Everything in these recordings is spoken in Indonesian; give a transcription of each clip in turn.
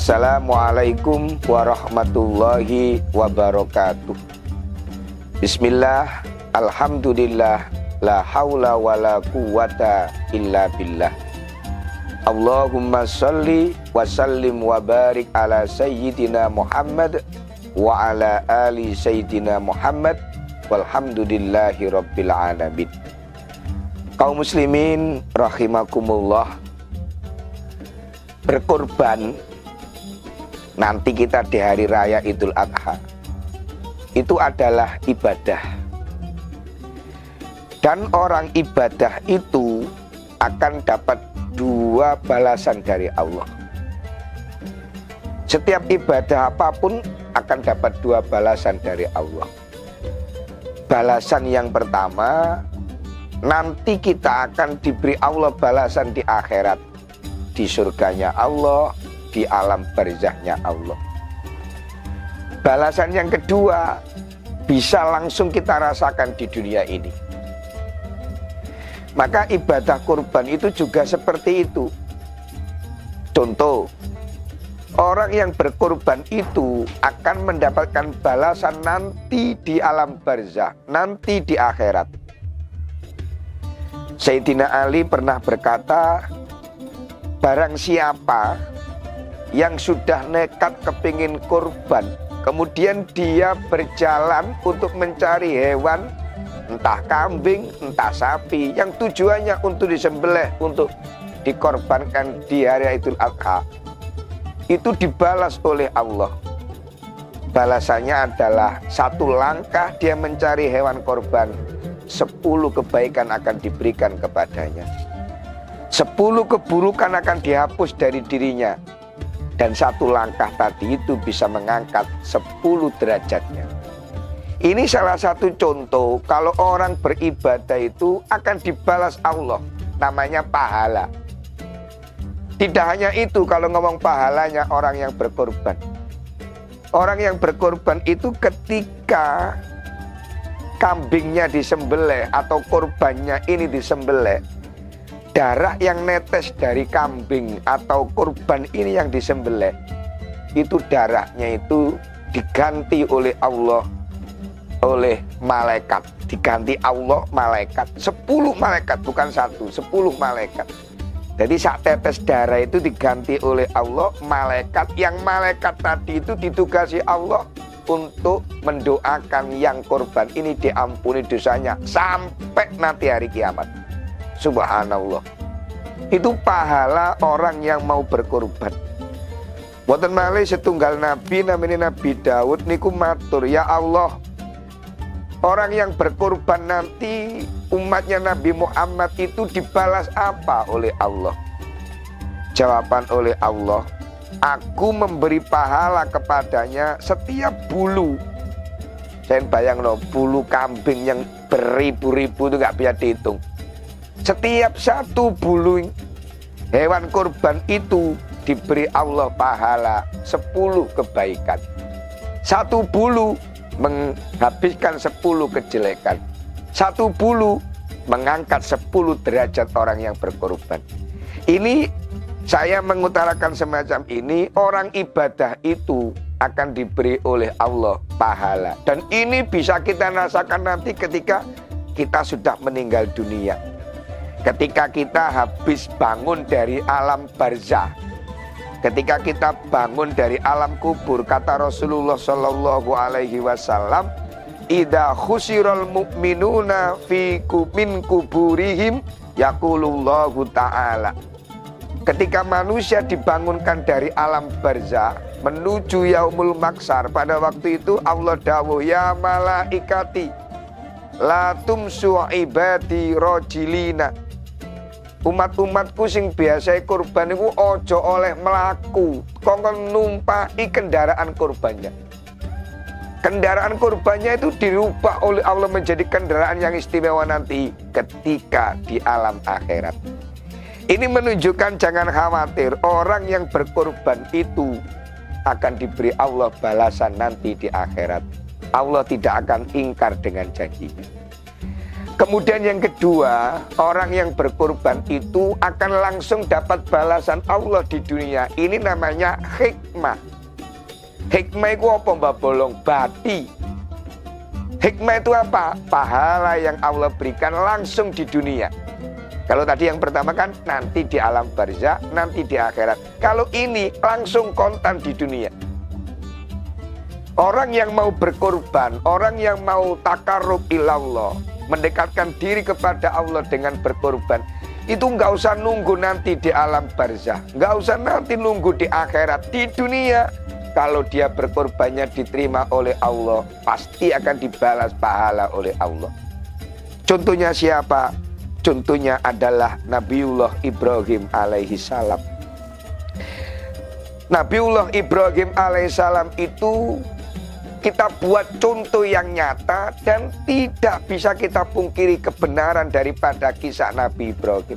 Assalamualaikum warahmatullahi wabarakatuh. Bismillah, alhamdulillah, la haula wa la quwata illa billah. Allahumma salli wa sallim wa barik ala sayyidina Muhammad wa ala ali sayyidina Muhammad walhamdulillahi rabbil alamin. Kaum muslimin rahimakumullah, berkorban nanti kita di hari raya Idul Adha itu adalah ibadah, dan orang ibadah itu akan dapat dua balasan dari Allah. Setiap ibadah apapun akan dapat dua balasan dari Allah. Balasan yang pertama, nanti kita akan diberi Allah balasan di akhirat, di surganya Allah, di alam barzahnya Allah. Balasan yang kedua bisa langsung kita rasakan di dunia ini. Maka ibadah kurban itu juga seperti itu. Contoh, orang yang berkorban itu akan mendapatkan balasan nanti di alam barzah, nanti di akhirat. Sayyidina Ali pernah berkata, barang siapa yang sudah nekat kepingin kurban, kemudian dia berjalan untuk mencari hewan, entah kambing, entah sapi, yang tujuannya untuk disembelih, untuk dikorbankan di hari Idul Adha, itu dibalas oleh Allah. Balasannya adalah satu langkah dia mencari hewan korban, 10 kebaikan akan diberikan kepadanya, 10 keburukan akan dihapus dari dirinya, dan satu langkah tadi itu bisa mengangkat 10 derajatnya. Ini salah satu contoh kalau orang beribadah itu akan dibalas Allah, namanya pahala. Tidak hanya itu, kalau ngomong pahalanya orang yang berkorban. Orang yang berkorban itu ketika kambingnya disembelih atau korbannya ini disembelih, darah yang netes dari kambing atau kurban ini yang disembelih, itu darahnya itu diganti oleh Allah, oleh malaikat. Diganti Allah malaikat, 10 malaikat, bukan 1, 10 malaikat. Jadi sak tetes darah itu diganti oleh Allah malaikat, yang malaikat tadi itu ditugasi Allah untuk mendoakan yang korban ini diampuni dosanya sampai nanti hari kiamat. Subhanallah. Itu pahala orang yang mau berkorban. Wonten malih setunggal nabi namanya Nabi Daud niku matur, ya Allah, orang yang berkorban nanti umatnya Nabi Muhammad itu dibalas apa oleh Allah? Jawaban oleh Allah, aku memberi pahala kepadanya setiap bulu. Saya bayang loh, bulu kambing yang beribu-ribu itu gak bisa dihitung. Setiap satu bulu hewan kurban itu diberi Allah pahala 10 kebaikan. Satu bulu menghabiskan 10 kejelekan. Satu bulu mengangkat 10 derajat orang yang berkorban. Ini saya mengutarakan semacam ini, orang ibadah itu akan diberi oleh Allah pahala. Dan ini bisa kita rasakan nanti ketika kita sudah meninggal dunia. Ketika kita habis bangun dari alam barzah, ketika kita bangun dari alam kubur, kata Rasulullah Shallallahu Alaihi Wasallam, "Idza khusiral mu'minuna fi min kuburihim yaqulullahu ta'ala." Ketika manusia dibangunkan dari alam barzah menuju yaumul maksar, pada waktu itu Allah dawuh, ya malaikati la tumsu ibadi rojilina. Umat-umatku sing biasa kurban itu ojo oleh melaku, kongkon numpai kendaraan kurbannya. Kendaraan kurbannya itu dirubah oleh Allah menjadi kendaraan yang istimewa nanti ketika di alam akhirat. Ini menunjukkan jangan khawatir, orang yang berkorban itu akan diberi Allah balasan nanti di akhirat. Allah tidak akan ingkar dengan janjinya. Kemudian yang kedua, orang yang berkorban itu akan langsung dapat balasan Allah di dunia. Ini namanya hikmah. Hikmah itu apa Mbak Bolong? Bati. Hikmah itu apa? Pahala yang Allah berikan langsung di dunia. Kalau tadi yang pertama kan nanti di alam barzakh, nanti di akhirat. Kalau ini langsung kontan di dunia. Orang yang mau berkorban, orang yang mau takarrub ilallah, mendekatkan diri kepada Allah dengan berkorban, itu nggak usah nunggu nanti di alam barzakh, nggak usah nanti nunggu di akhirat. Di dunia, kalau dia berkorbannya diterima oleh Allah, pasti akan dibalas pahala oleh Allah. Contohnya siapa? Contohnya adalah Nabiullah Ibrahim alaihi salam. Nabiullah Ibrahim alaihi salam itu kita buat contoh yang nyata dan tidak bisa kita pungkiri kebenaran daripada kisah Nabi Ibrahim.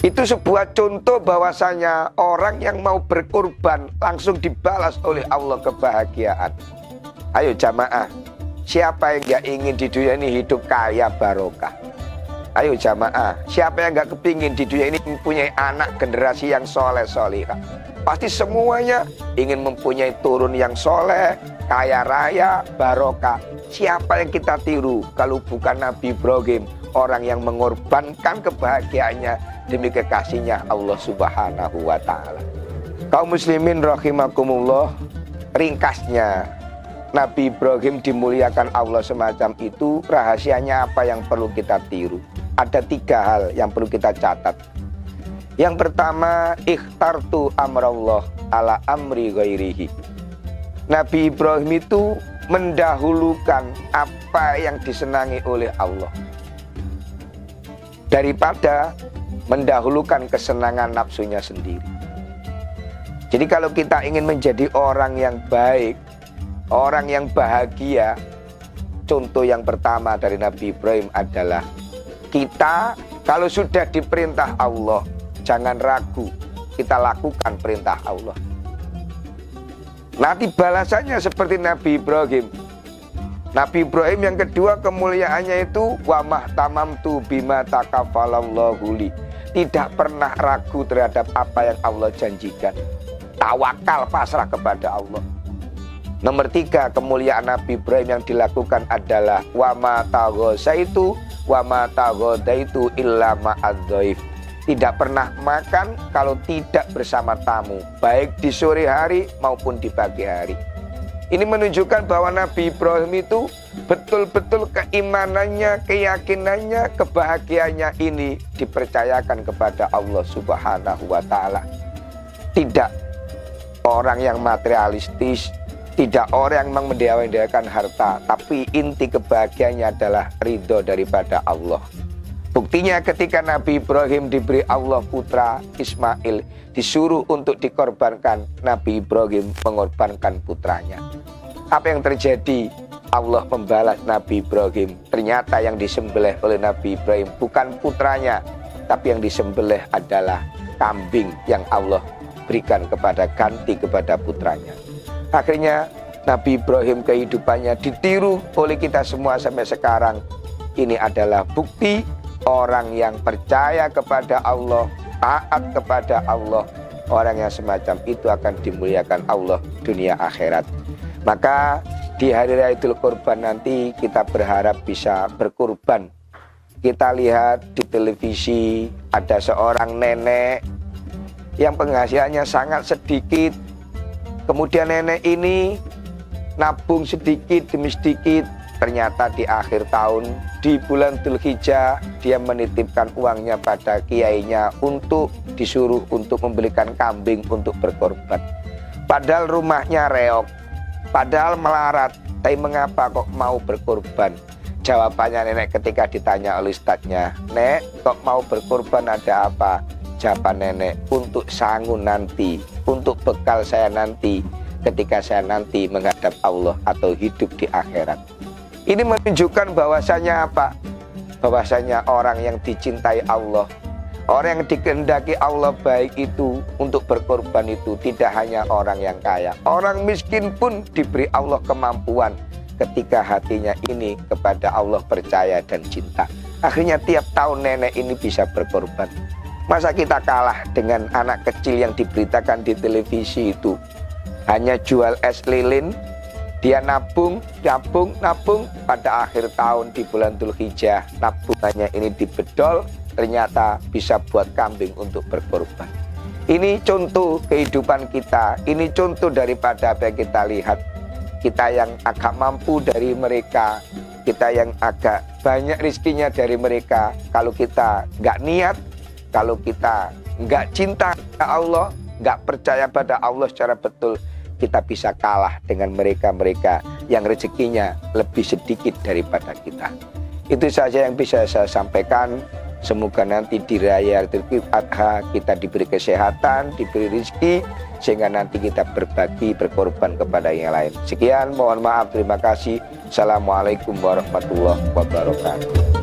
Itu sebuah contoh bahwasanya orang yang mau berkorban langsung dibalas oleh Allah kebahagiaan. Ayo jamaah, siapa yang gak ingin di dunia ini hidup kaya barokah? Ayo jamaah, siapa yang gak kepingin di dunia ini mempunyai anak generasi yang soleh solihah? Pasti semuanya ingin mempunyai turun yang soleh, kaya raya, barokah. Siapa yang kita tiru kalau bukan Nabi Ibrahim, orang yang mengorbankan kebahagiaannya demi kekasihnya Allah Subhanahu wa Ta'ala. Kaum muslimin rahimakumullah, ringkasnya Nabi Ibrahim dimuliakan Allah semacam itu. Rahasianya apa yang perlu kita tiru? Ada 3 hal yang perlu kita catat. Yang pertama, ikhtartu amrallah ala amri ghairihi. Nabi Ibrahim itu mendahulukan apa yang disenangi oleh Allah daripada mendahulukan kesenangan nafsunya sendiri. Jadi kalau kita ingin menjadi orang yang baik, orang yang bahagia, contoh yang pertama dari Nabi Ibrahim adalah kita kalau sudah diperintah Allah, jangan ragu, kita lakukan perintah Allah. Nanti balasannya seperti Nabi Ibrahim. Nabi Ibrahim yang kedua kemuliaannya itu wa mahtamamtu bima takafalallahu li. Tidak pernah ragu terhadap apa yang Allah janjikan. Tawakal, pasrah kepada Allah. Nomor 3 kemuliaan Nabi Ibrahim yang dilakukan adalah wa ma taghasaitu wa ma taghadaitu illa ma'adzaif. Tidak pernah makan kalau tidak bersama tamu, baik di sore hari maupun di pagi hari. Ini menunjukkan bahwa Nabi Ibrahim itu betul-betul keimanannya, keyakinannya, kebahagiaannya ini dipercayakan kepada Allah Subhanahu wa Ta'ala. Tidak orang yang materialistis, tidak orang yang mendewa-dewakan harta, tapi inti kebahagiaannya adalah ridho daripada Allah. Buktinya ketika Nabi Ibrahim diberi Allah putra Ismail, disuruh untuk dikorbankan, Nabi Ibrahim mengorbankan putranya. Apa yang terjadi? Allah membalas Nabi Ibrahim. Ternyata yang disembelih oleh Nabi Ibrahim bukan putranya, tapi yang disembelih adalah kambing yang Allah berikan ganti kepada putranya. Akhirnya Nabi Ibrahim kehidupannya ditiru oleh kita semua sampai sekarang. Ini adalah bukti orang yang percaya kepada Allah, taat kepada Allah, orang yang semacam itu akan dimuliakan Allah dunia akhirat. Maka di hari raya Idul Kurban nanti kita berharap bisa berkurban. Kita lihat di televisi ada seorang nenek yang penghasilannya sangat sedikit. Kemudian nenek ini nabung sedikit demi sedikit. Ternyata di akhir tahun, di bulan Dzulhijjah, dia menitipkan uangnya pada kiainya untuk disuruh untuk membelikan kambing untuk berkorban. Padahal rumahnya reok, padahal melarat. Tapi mengapa kok mau berkorban? Jawabannya nenek ketika ditanya oleh ustadznya, "Nek, kok mau berkorban ada apa?" Jawaban nenek, "Untuk sangu nanti, untuk bekal saya nanti, ketika saya nanti menghadap Allah atau hidup di akhirat." Ini menunjukkan bahwasanya apa? Bahwasanya orang yang dicintai Allah, orang yang dikehendaki Allah baik itu untuk berkorban itu tidak hanya orang yang kaya. Orang miskin pun diberi Allah kemampuan ketika hatinya ini kepada Allah percaya dan cinta. Akhirnya tiap tahun nenek ini bisa berkorban. Masa kita kalah dengan anak kecil yang diberitakan di televisi itu hanya jual es lilin, dia nabung, pada akhir tahun di bulan Dzulhijjah nabungannya ini dibedol, ternyata bisa buat kambing untuk berkorban. Ini contoh kehidupan kita, ini contoh daripada apa yang kita lihat. Kita yang agak mampu dari mereka, kita yang agak banyak rezekinya dari mereka. Kalau kita nggak niat, kalau kita nggak cinta pada Allah, nggak percaya pada Allah secara betul, kita bisa kalah dengan mereka-mereka yang rezekinya lebih sedikit daripada kita. Itu saja yang bisa saya sampaikan. Semoga nanti di Raya Idul Adha kita diberi kesehatan, diberi rezeki, sehingga nanti kita berbagi, berkorban kepada yang lain. Sekian, mohon maaf, terima kasih. Assalamualaikum warahmatullahi wabarakatuh.